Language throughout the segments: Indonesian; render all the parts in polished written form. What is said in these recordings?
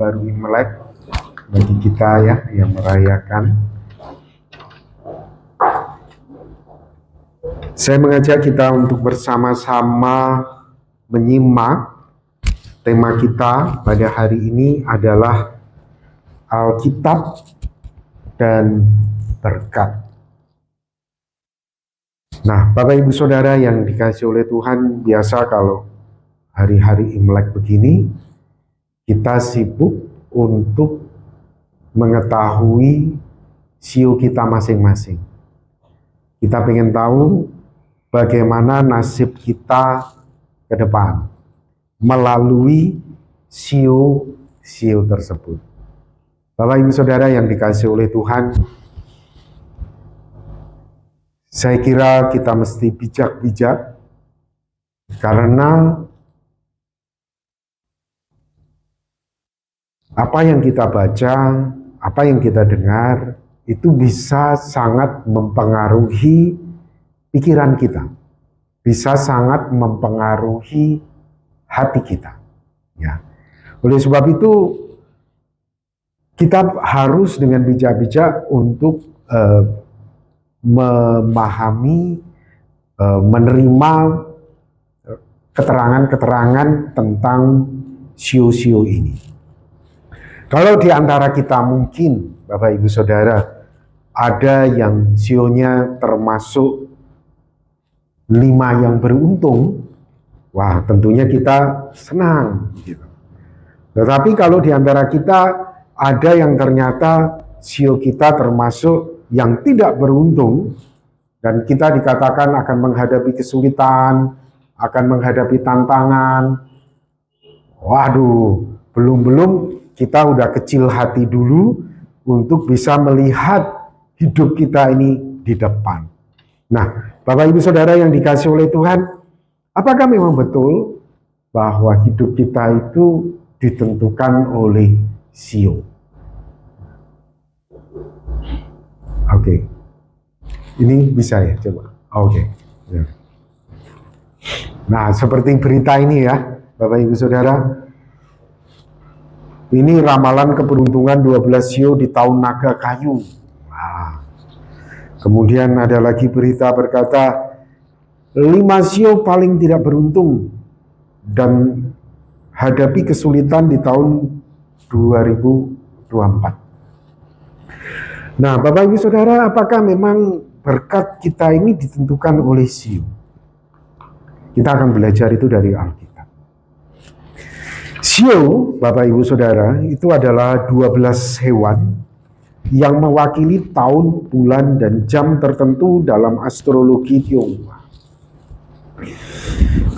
baru Imlek bagi kita ya yang merayakan. Saya mengajak kita untuk bersama-sama menyimak tema kita pada hari ini adalah Alkitab dan berkat. Nah, Bapak Ibu Saudara yang dikasihi oleh Tuhan, biasa kalau hari-hari Imlek begini, kita sibuk untuk mengetahui sio kita masing-masing. Kita pengen tahu bagaimana nasib kita ke depan melalui sio-sio tersebut. Bapak Ibu Saudara yang dikasihi oleh Tuhan, saya kira kita mesti bijak-bijak karena apa yang kita baca, apa yang kita dengar, itu bisa sangat mempengaruhi pikiran kita, bisa sangat mempengaruhi hati kita. Ya. Oleh sebab itu, kita harus dengan bijak-bijak untuk memahami, menerima keterangan-keterangan tentang sio-sio ini. Kalau di antara kita mungkin, Bapak Ibu Saudara, ada yang sionya termasuk 5 yang beruntung, wah tentunya kita senang. Gitu. Tetapi kalau di antara kita ada yang ternyata sio kita termasuk yang tidak beruntung, dan kita dikatakan akan menghadapi kesulitan, akan menghadapi tantangan, waduh, belum kita udah kecil hati dulu untuk bisa melihat hidup kita ini di depan. Nah, Bapak Ibu Saudara yang dikasihi oleh Tuhan, apakah memang betul bahwa hidup kita itu ditentukan oleh sio? Oke. Ini bisa ya, coba. Oke. Nah, seperti berita ini ya, Bapak Ibu Saudara. Ini ramalan keberuntungan 12 sio di tahun naga kayu. Nah, kemudian ada lagi berita berkata 5 sio paling tidak beruntung dan hadapi kesulitan di tahun 2024. Nah, Bapak Ibu Saudara, apakah memang berkat kita ini ditentukan oleh sio? Kita akan belajar itu dari Alkitab. Sio, Bapak Ibu Saudara, itu adalah 12 hewan yang mewakili tahun, bulan, dan jam tertentu dalam astrologi Tionghoa.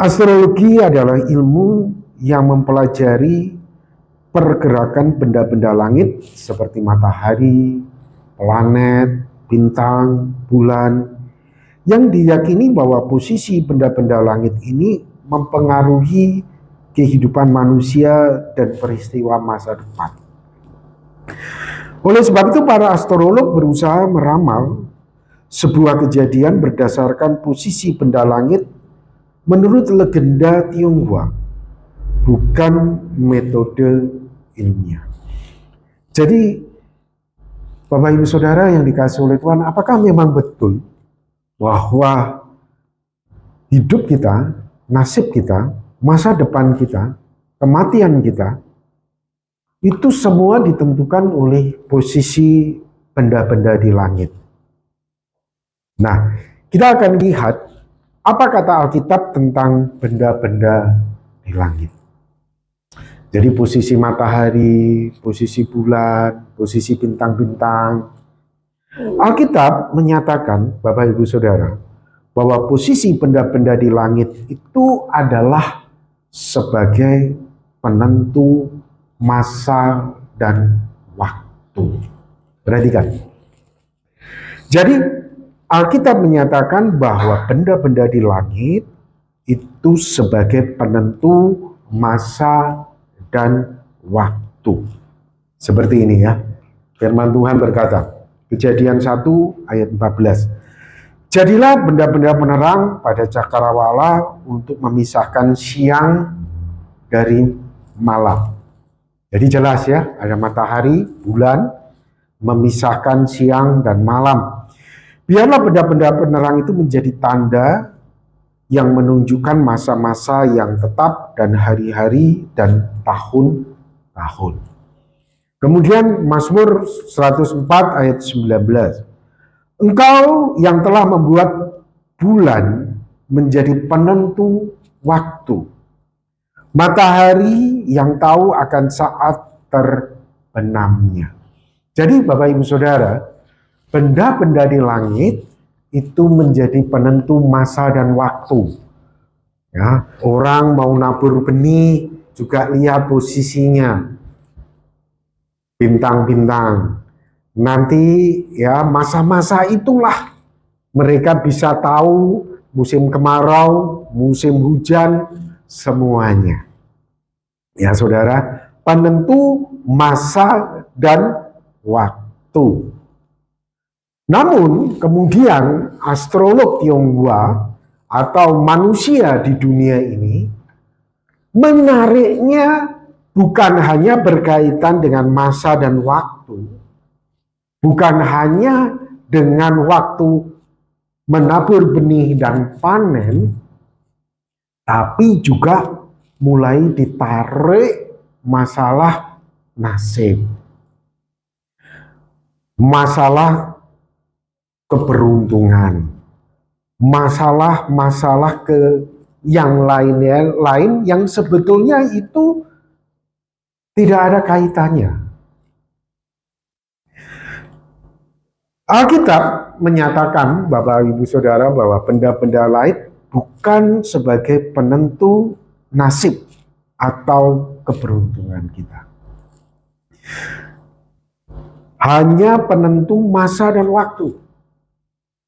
Astrologi adalah ilmu yang mempelajari pergerakan benda-benda langit seperti matahari, planet, bintang, bulan, yang diyakini bahwa posisi benda-benda langit ini mempengaruhi kehidupan manusia dan peristiwa masa depan. Oleh sebab itu, para astrolog berusaha meramal sebuah kejadian berdasarkan posisi benda langit menurut legenda Tionghoa, bukan metode ilmiah. Jadi, Bapak Ibu Saudara yang dikasihi oleh Tuhan, apakah memang betul bahwa hidup kita, nasib kita, masa depan kita, kematian kita, itu semua ditentukan oleh posisi benda-benda di langit. Nah, kita akan lihat apa kata Alkitab tentang benda-benda di langit. Jadi posisi matahari, posisi bulan, posisi bintang-bintang. Alkitab menyatakan, Bapak Ibu Saudara, bahwa posisi benda-benda di langit itu adalah sebagai penentu masa dan waktu. Perhatikan. Jadi Alkitab menyatakan bahwa benda-benda di langit itu sebagai penentu masa dan waktu. Seperti ini ya. Firman Tuhan berkata, Kejadian 1 ayat 14. Jadilah benda-benda penerang pada cakrawala untuk memisahkan siang dari malam. Jadi jelas ya, ada matahari, bulan, memisahkan siang dan malam. Biarlah benda-benda penerang itu menjadi tanda yang menunjukkan masa-masa yang tetap dan hari-hari dan tahun-tahun. Kemudian Mazmur 104 ayat 19. Engkau yang telah membuat bulan menjadi penentu waktu, matahari yang tahu akan saat terbenamnya. Jadi Bapak Ibu Saudara, benda-benda di langit itu menjadi penentu masa dan waktu. Ya, orang mau nabur benih juga lihat posisinya, bintang-bintang. Nanti ya masa-masa itulah mereka bisa tahu musim kemarau, musim hujan, semuanya. Ya saudara, penentu masa dan waktu. Namun kemudian astrolog Tionghoa atau manusia di dunia ini menariknya bukan hanya berkaitan dengan masa dan waktu, bukan hanya dengan waktu menabur benih dan panen, tapi juga mulai ditarik masalah nasib, masalah keberuntungan, masalah-masalah yang lain yang sebetulnya itu tidak ada kaitannya. Alkitab menyatakan, Bapak Ibu Saudara, bahwa benda-benda lain bukan sebagai penentu nasib atau keberuntungan kita. Hanya penentu masa dan waktu.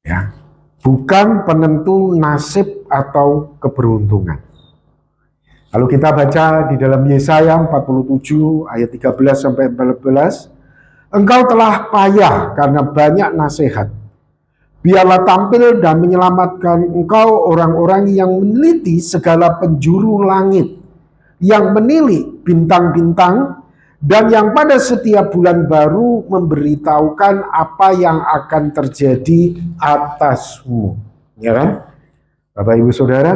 Ya, bukan penentu nasib atau keberuntungan. Lalu kita baca di dalam Yesaya 47 ayat 13 sampai 14, engkau telah payah karena banyak nasihat. Biarlah tampil dan menyelamatkan engkau orang-orang yang meneliti segala penjuru langit, yang menilik bintang-bintang, dan yang pada setiap bulan baru memberitahukan apa yang akan terjadi atasmu. Ya kan? Bapak Ibu Saudara,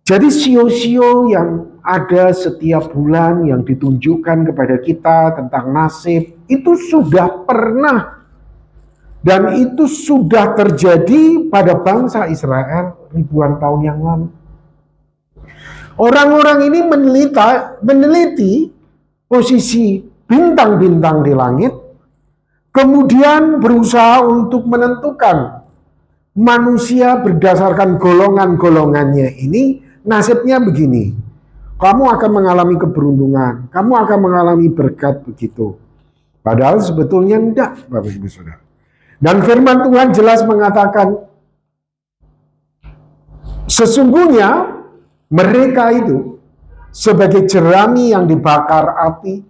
jadi sio-sio yang ada setiap bulan yang ditunjukkan kepada kita tentang nasib, itu sudah pernah dan itu sudah terjadi pada bangsa Israel ribuan tahun yang lalu. Orang-orang ini meneliti posisi bintang-bintang di langit, kemudian berusaha untuk menentukan manusia berdasarkan golongan-golongannya ini, nasibnya begini. Kamu akan mengalami keberuntungan, kamu akan mengalami berkat begitu. Padahal sebetulnya enggak, Bapak Ibu Saudara. Dan firman Tuhan jelas mengatakan, sesungguhnya mereka itu sebagai jerami yang dibakar api,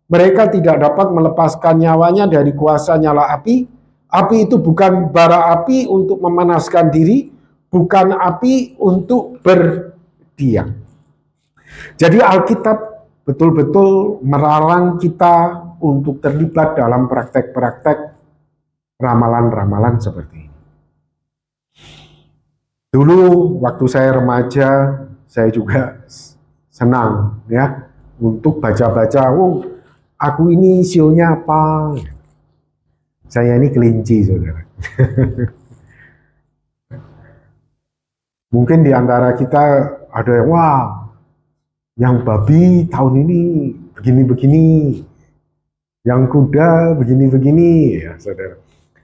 mereka tidak dapat melepaskan nyawanya dari kuasa nyala api. Api itu bukan bara api untuk memanaskan diri, bukan api untuk berdiam. Jadi Alkitab betul-betul meralang kita untuk terlibat dalam praktek-praktek ramalan-ramalan seperti ini. Dulu waktu saya remaja, saya juga senang ya untuk baca-baca, aku ini sionya apa? Saya ini kelinci, saudara. Mungkin di antara kita ada yang, yang babi tahun ini begini-begini, yang kuda begini-begini, ya saudara.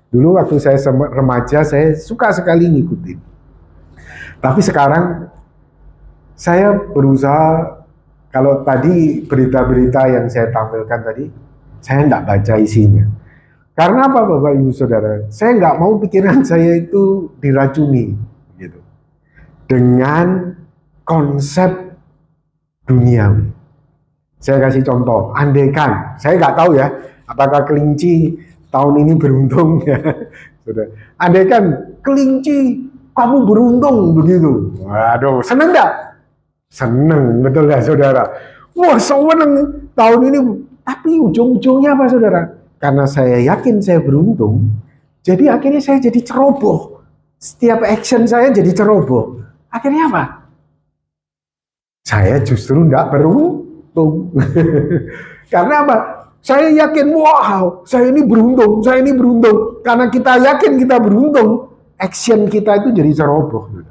Dulu waktu saya remaja, saya suka sekali ngikutin. Tapi sekarang saya berusaha, kalau tadi berita-berita yang saya tampilkan tadi, saya enggak baca isinya. Karena apa Bapak Ibu Saudara? Saya enggak mau pikiran saya itu diracuni gitu, dengan konsep duniawi. Saya kasih contoh, andaikan, saya enggak tahu ya, apakah kelinci tahun ini beruntung ya. Andaikan kelinci kamu beruntung begitu. Waduh, seneng enggak? Seneng, betul ya saudara. Wah, seneng tahun ini. Tapi ujung-ujungnya apa, saudara? Karena saya yakin saya beruntung, jadi akhirnya saya jadi ceroboh. Setiap action saya jadi ceroboh. Akhirnya apa? Saya justru tidak beruntung. Karena apa? Saya yakin, wow, saya ini beruntung, saya ini beruntung. Karena kita yakin kita beruntung, action kita itu jadi ceroboh.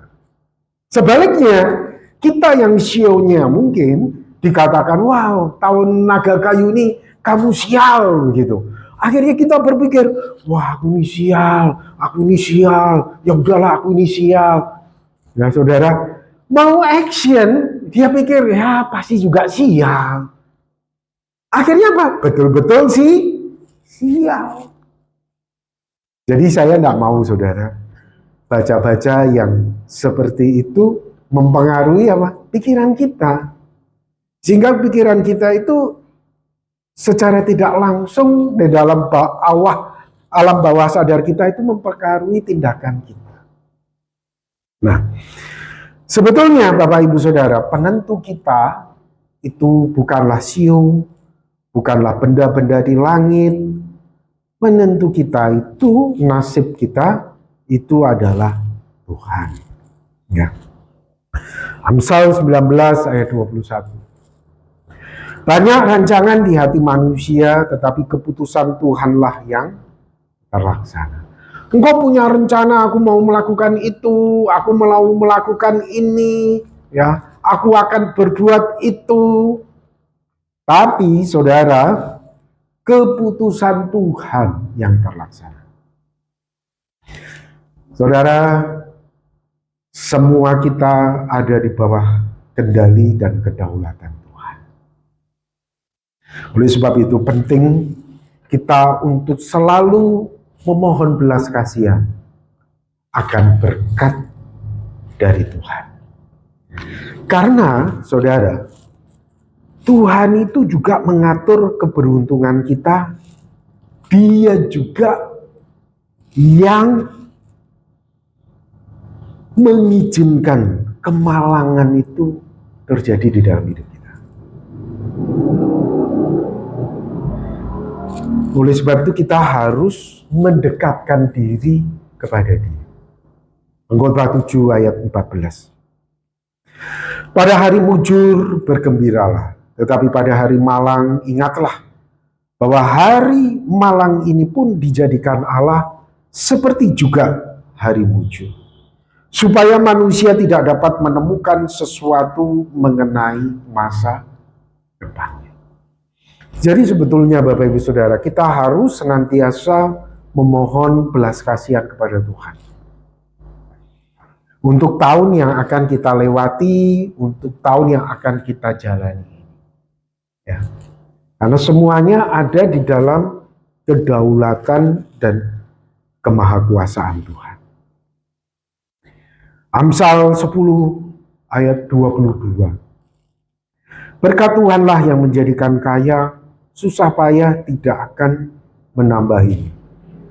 Sebaliknya, kita yang sionya mungkin dikatakan, wow, tahun naga kayu ini kamu sial gitu. Akhirnya kita berpikir, wah aku ini sial, ya udahlah aku ini sial. Nah saudara, mau action, dia pikir ya pasti juga sial. Akhirnya apa? Betul-betul sih sial. Jadi saya tidak mau saudara, baca-baca yang seperti itu mempengaruhi apa? Pikiran kita. Sehingga pikiran kita itu secara tidak langsung di dalam alam bawah sadar kita itu mempengaruhi tindakan kita. Nah, sebetulnya Bapak Ibu Saudara, penentu kita itu bukanlah siung, bukanlah benda-benda di langit. Penentu kita itu, nasib kita itu adalah Tuhan. Ya. Amsal 19 ayat 21. Banyak rancangan di hati manusia, tetapi keputusan Tuhanlah yang terlaksana. Engkau punya rencana, aku mau melakukan itu, aku mau melakukan ini, ya, aku akan berbuat itu. Tapi saudara, keputusan Tuhan yang terlaksana. Saudara, semua kita ada di bawah kendali dan kedaulatan Tuhan. Oleh sebab itu penting kita untuk selalu memohon belas kasihan akan berkat dari Tuhan. Karena saudara, Tuhan itu juga mengatur keberuntungan kita. Dia juga yang mengizinkan kemalangan itu terjadi di dalam hidup kita. Oleh sebab itu kita harus mendekatkan diri kepada Dia. Pengkhotbah 7 ayat 14. Pada hari mujur bergembiralah, tetapi pada hari malang ingatlah bahwa hari malang ini pun dijadikan Allah seperti juga hari mujur, supaya manusia tidak dapat menemukan sesuatu mengenai masa depannya. Jadi sebetulnya Bapak Ibu Saudara, kita harus senantiasa memohon belas kasihan kepada Tuhan. Untuk tahun yang akan kita lewati, untuk tahun yang akan kita jalani. Ya. Karena semuanya ada di dalam kedaulatan dan kemahakuasaan Tuhan. Amsal 10 ayat 22. Berkat Tuhanlah yang menjadikan kaya, susah payah tidak akan menambahinya.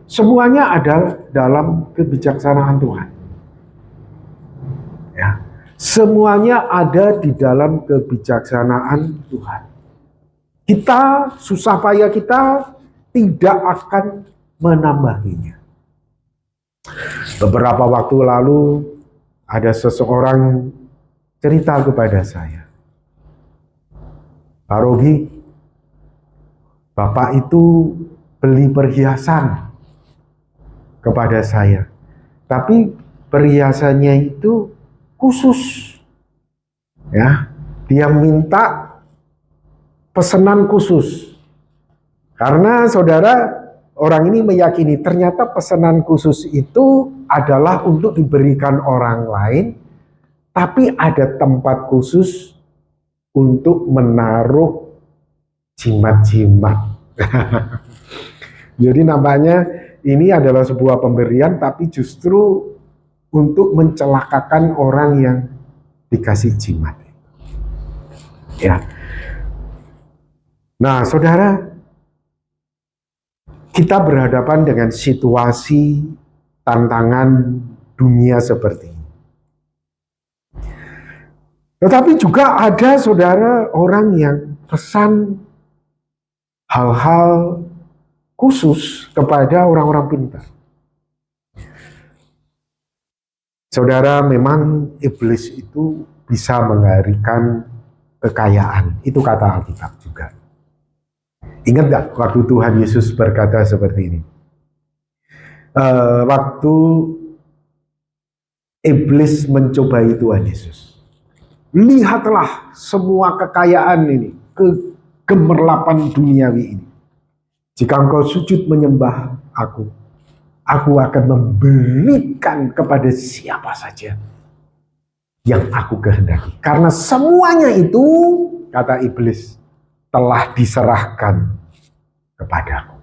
Semuanya ada dalam kebijaksanaan Tuhan. Ya, semuanya ada di dalam kebijaksanaan Tuhan. Kita, susah payah kita tidak akan menambahinya. Beberapa waktu lalu ada seseorang cerita kepada saya, Pak Rogi, Bapak itu beli perhiasan kepada saya, tapi perhiasannya itu khusus, ya, dia minta pesanan khusus. Karena saudara, orang ini meyakini ternyata pesanan khusus itu adalah untuk diberikan orang lain, tapi ada tempat khusus untuk menaruh jimat-jimat. Jadi nampaknya ini adalah sebuah pemberian, tapi justru untuk mencelakakan orang yang dikasih jimat. Ya. Nah, saudara, kita berhadapan dengan situasi tantangan dunia seperti ini. Tetapi juga ada saudara orang yang pesan hal-hal khusus kepada orang-orang pintar. Saudara, memang iblis itu bisa mengarikan kekayaan. Itu kata Alkitab juga. Ingat gak waktu Tuhan Yesus berkata seperti ini? Waktu iblis mencobai Tuhan Yesus. Lihatlah semua kekayaan ini, kegemerlapan duniawi ini. Jika engkau sujud menyembah aku akan memberikan kepada siapa saja yang aku kehendaki. Karena semuanya itu, kata iblis, telah diserahkan kepadaku.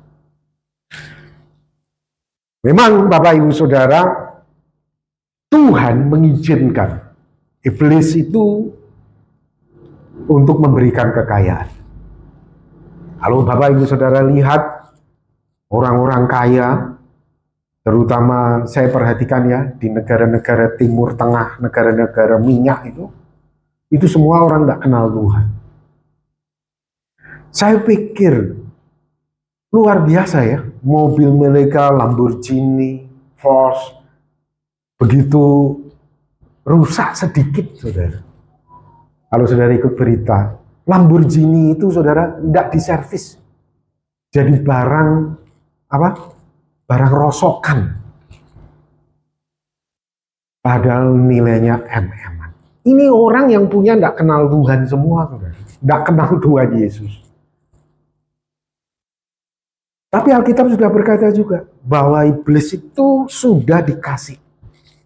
Memang Bapak Ibu Saudara, Tuhan mengizinkan iblis itu untuk memberikan kekayaan. Kalau Bapak Ibu Saudara lihat orang-orang kaya, terutama saya perhatikan ya di negara-negara Timur Tengah, negara-negara minyak itu semua orang tidak kenal Tuhan. Saya pikir luar biasa ya, mobil mereka Lamborghini, Porsche, begitu rusak sedikit saudara. Kalau saudara ikut berita, Lamborghini itu saudara tidak diservis, jadi barang rosokan, padahal nilainya MM-an. Ini orang yang punya tidak kenal Tuhan semua, saudara, tidak kenal Tuhan Yesus. Tapi Alkitab sudah berkata juga bahwa iblis itu sudah dikasih.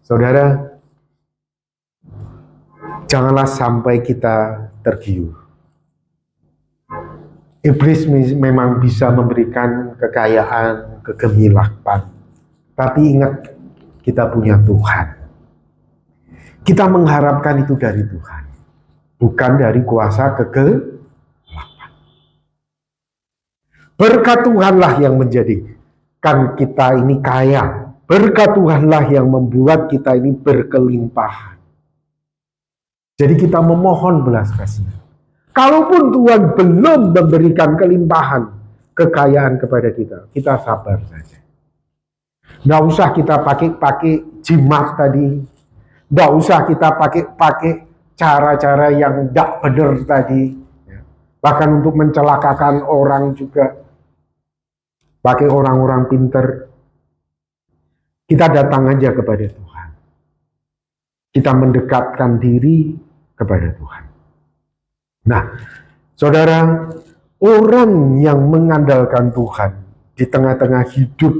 Saudara, janganlah sampai kita tergiur. Iblis memang bisa memberikan kekayaan, kegemilapan. Tapi ingat, kita punya Tuhan. Kita mengharapkan itu dari Tuhan, bukan dari kuasa kegelapan. Berkat Tuhanlah yang menjadikan kita ini kaya. Berkat Tuhanlah yang membuat kita ini berkelimpahan. Jadi kita memohon belas kasihan. Kalaupun Tuhan belum memberikan kelimpahan, kekayaan kepada kita sabar saja. Nggak usah kita pakai jimat tadi. Nggak usah kita pakai cara-cara yang tidak benar tadi. Bahkan untuk mencelakakan orang juga. Pakai orang-orang pintar. Kita datang aja kepada Tuhan. Kita mendekatkan diri kepada Tuhan. Nah, saudara, orang yang mengandalkan Tuhan di tengah-tengah hidup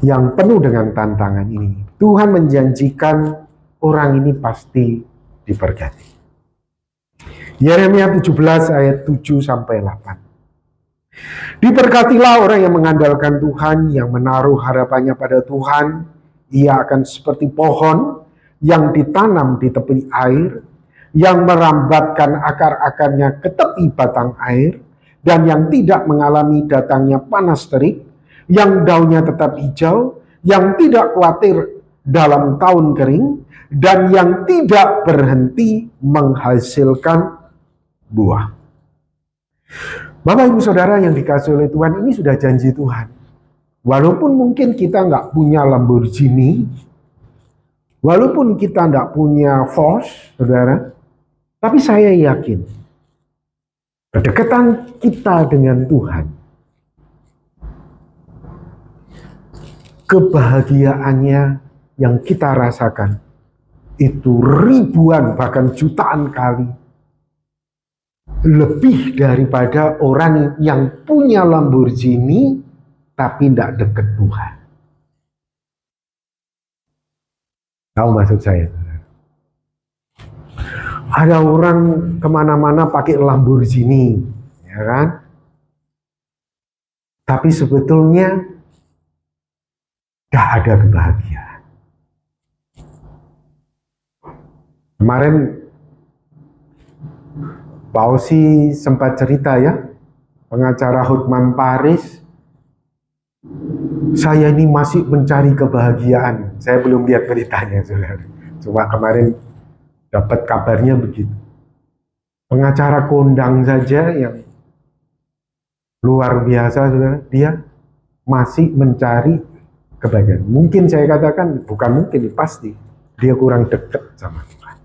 yang penuh dengan tantangan ini, Tuhan menjanjikan orang ini pasti diberkati. Yeremia 17 ayat 7-8. Diberkatilah orang yang mengandalkan Tuhan, yang menaruh harapannya pada Tuhan. Ia akan seperti pohon yang ditanam di tepi air, yang merambatkan akar-akarnya ke tepi batang air, dan yang tidak mengalami datangnya panas terik, yang daunnya tetap hijau, yang tidak khawatir dalam tahun kering, dan yang tidak berhenti menghasilkan buah. Bapak Ibu Saudara yang dikasihi oleh Tuhan, ini sudah janji Tuhan. Walaupun mungkin kita nggak punya Lamborghini, walaupun kita nggak punya Porsche, saudara, tapi saya yakin kedekatan kita dengan Tuhan, kebahagiaannya yang kita rasakan itu ribuan bahkan jutaan kali lebih daripada orang yang punya Lamborghini tapi tidak dekat Tuhan. Tahu maksud saya? Ada orang kemana-mana pakai Lamborghini, ya kan? Tapi sebetulnya tidak ada kebahagiaan. Kemarin Pak Osi sempat cerita ya, pengacara Hotman Paris, saya ini masih mencari kebahagiaan. Saya belum lihat beritanya, saudara. Cuma kemarin Dapat kabarnya begitu. Pengacara kondang saja yang luar biasa, saudara, dia masih mencari kebahagiaan. Mungkin saya katakan, bukan mungkin, pasti dia kurang dekat sama Tuhan.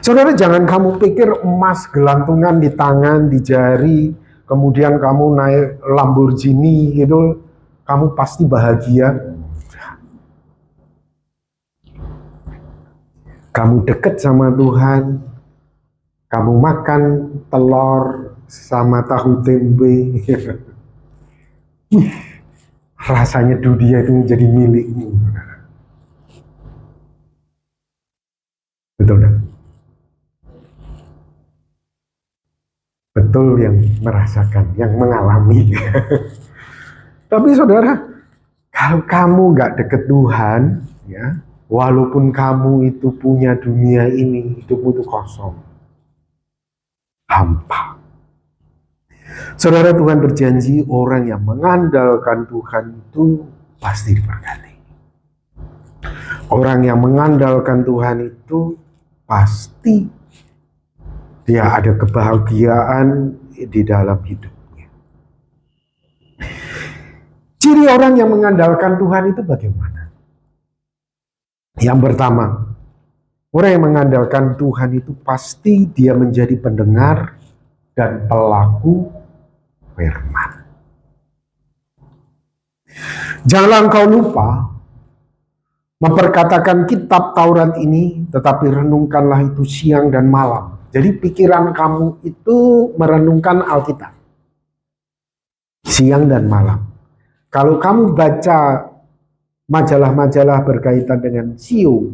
Saudara, jangan kamu pikir emas gelantungan di tangan, di jari, kemudian kamu naik Lamborghini gitu, kamu pasti bahagia. Kamu dekat sama Tuhan, kamu makan telur sama tahu tempe, rasanya dunia itu menjadi milikmu. Betul kan? Betul, yang merasakan, yang mengalami. Tapi saudara, kalau kamu gak deket Tuhan, ya, walaupun kamu itu punya dunia ini, hidupmu itu kosong, hampa. Saudara, Tuhan berjanji orang yang mengandalkan Tuhan itu pasti diberkati. Orang yang mengandalkan Tuhan itu pasti dia ada kebahagiaan di dalam hidupnya. Ciri orang yang mengandalkan Tuhan itu bagaimana? Yang pertama, orang yang mengandalkan Tuhan itu pasti dia menjadi pendengar dan pelaku firman. Janganlah engkau lupa memperkatakan kitab Taurat ini, tetapi renungkanlah itu siang dan malam. Jadi pikiran kamu itu merenungkan Alkitab siang dan malam. Kalau kamu baca majalah-majalah berkaitan dengan SEO,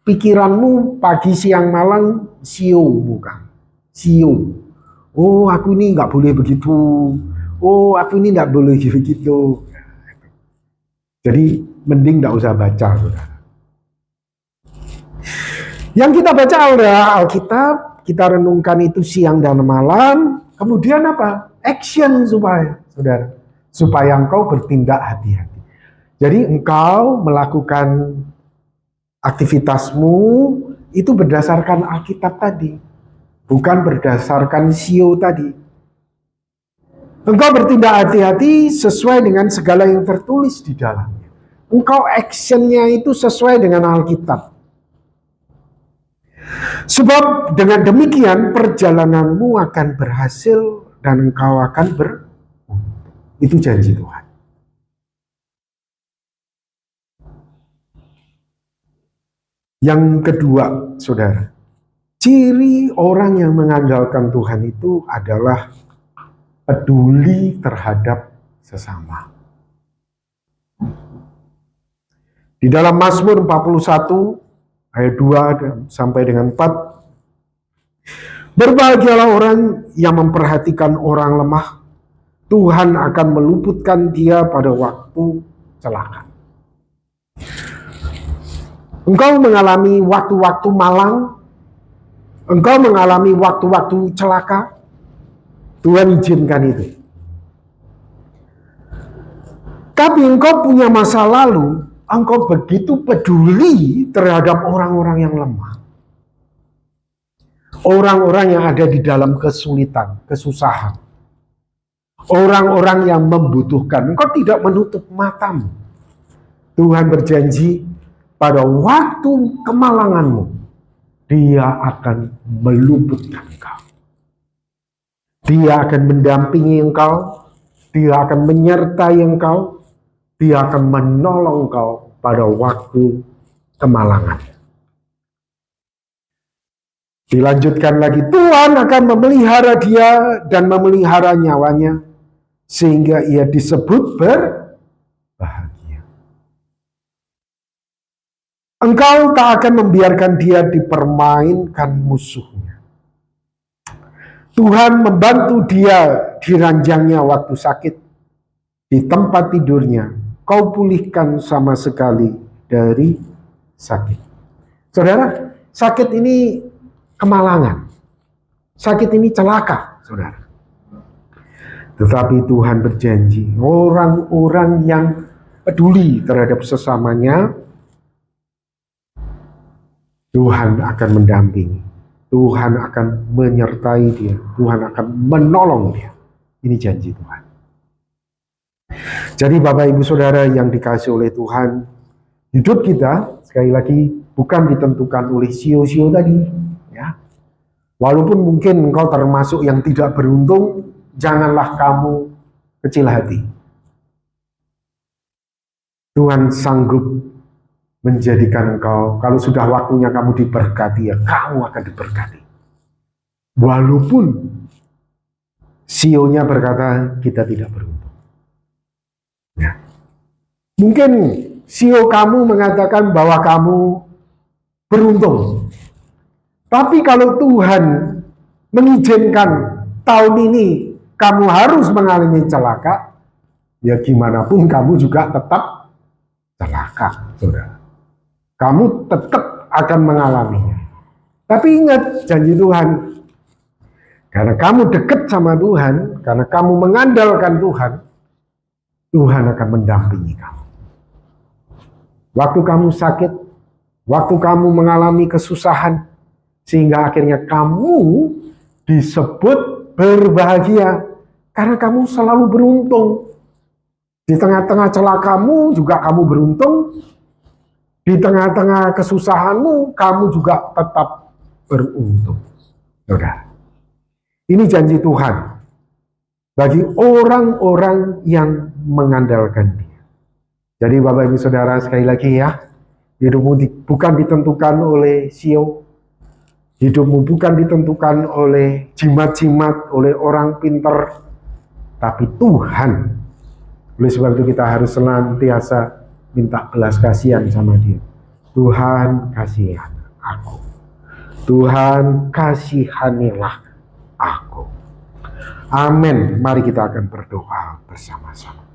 pikiranmu pagi siang malam SEO, bukan SEO. Oh, aku ini nggak boleh begitu. Oh, aku ini nggak boleh begitu. Jadi mending nggak usah baca, saudara. Yang kita baca adalah Alkitab, kita renungkan itu siang dan malam. Kemudian apa? Action supaya, saudara, supaya engkau bertindak hati-hati. Jadi engkau melakukan aktivitasmu itu berdasarkan Alkitab tadi, bukan berdasarkan SEO tadi. Engkau bertindak hati-hati sesuai dengan segala yang tertulis di dalamnya. Engkau actionnya itu sesuai dengan Alkitab. Sebab dengan demikian perjalananmu akan berhasil dan engkau akan itu janji Tuhan. Yang kedua, saudara, ciri orang yang mengandalkan Tuhan itu adalah peduli terhadap sesama. Di dalam Mazmur 41 ayat 2 sampai dengan 4, berbahagialah orang yang memperhatikan orang lemah, Tuhan akan meluputkan dia pada waktu celaka. Engkau mengalami waktu-waktu malang, engkau mengalami waktu-waktu celaka, Tuhan izinkan itu. Tapi engkau punya masa lalu, engkau begitu peduli terhadap orang-orang yang lemah. Orang-orang yang ada di dalam kesulitan, kesusahan. Orang-orang yang membutuhkan. Engkau tidak menutup matamu. Tuhan berjanji pada waktu kemalanganmu, Dia akan meluputkan engkau. Dia akan mendampingi engkau. Dia akan menyertai engkau. Dia akan menolong engkau pada waktu kemalangan. Dilanjutkan lagi, Tuhan akan memelihara dia dan memelihara nyawanya sehingga ia disebut berbahagia. Engkau tak akan membiarkan dia dipermainkan musuhnya. Tuhan membantu dia di ranjangnya waktu sakit, di tempat tidurnya. Kau pulihkan sama sekali dari sakit. Saudara, sakit ini kemalangan. Sakit ini celaka, saudara. Tetapi Tuhan berjanji, orang-orang yang peduli terhadap sesamanya, Tuhan akan mendampingi, Tuhan akan menyertai dia, Tuhan akan menolong dia. Ini janji Tuhan. Jadi Bapak Ibu Saudara yang dikasihi oleh Tuhan, hidup kita sekali lagi bukan ditentukan oleh sio-sio tadi, ya. Walaupun mungkin engkau termasuk yang tidak beruntung, janganlah kamu kecil hati. Tuhan sanggup menjadikan engkau, kalau sudah waktunya kamu diberkati, ya kamu akan diberkati. Walaupun sionya berkata kita tidak beruntung. Ya. Mungkin sio kamu mengatakan bahwa kamu beruntung. Tapi kalau Tuhan mengizinkan tahun ini kamu harus mengalami celaka, ya gimana pun kamu juga tetap celaka, saudara. Kamu tetap akan mengalaminya. Tapi ingat janji Tuhan. Karena kamu dekat sama Tuhan, karena kamu mengandalkan Tuhan, Tuhan akan mendampingi kamu. Waktu kamu sakit, waktu kamu mengalami kesusahan, sehingga akhirnya kamu disebut berbahagia, karena kamu selalu beruntung. Di tengah-tengah celakamu juga kamu beruntung, di tengah-tengah kesusahanmu, kamu juga tetap beruntung. Saudara, ini janji Tuhan bagi orang-orang yang mengandalkan Dia. Jadi Bapak Ibu Saudara sekali lagi ya, hidupmu bukan ditentukan oleh sio, hidupmu bukan ditentukan oleh jimat-jimat, oleh orang pintar, tapi Tuhan. Oleh sebab itu kita harus senantiasa minta belas kasihan sama Dia. Tuhan kasihan aku. Tuhan kasihanilah aku. Amin. Mari kita akan berdoa bersama-sama.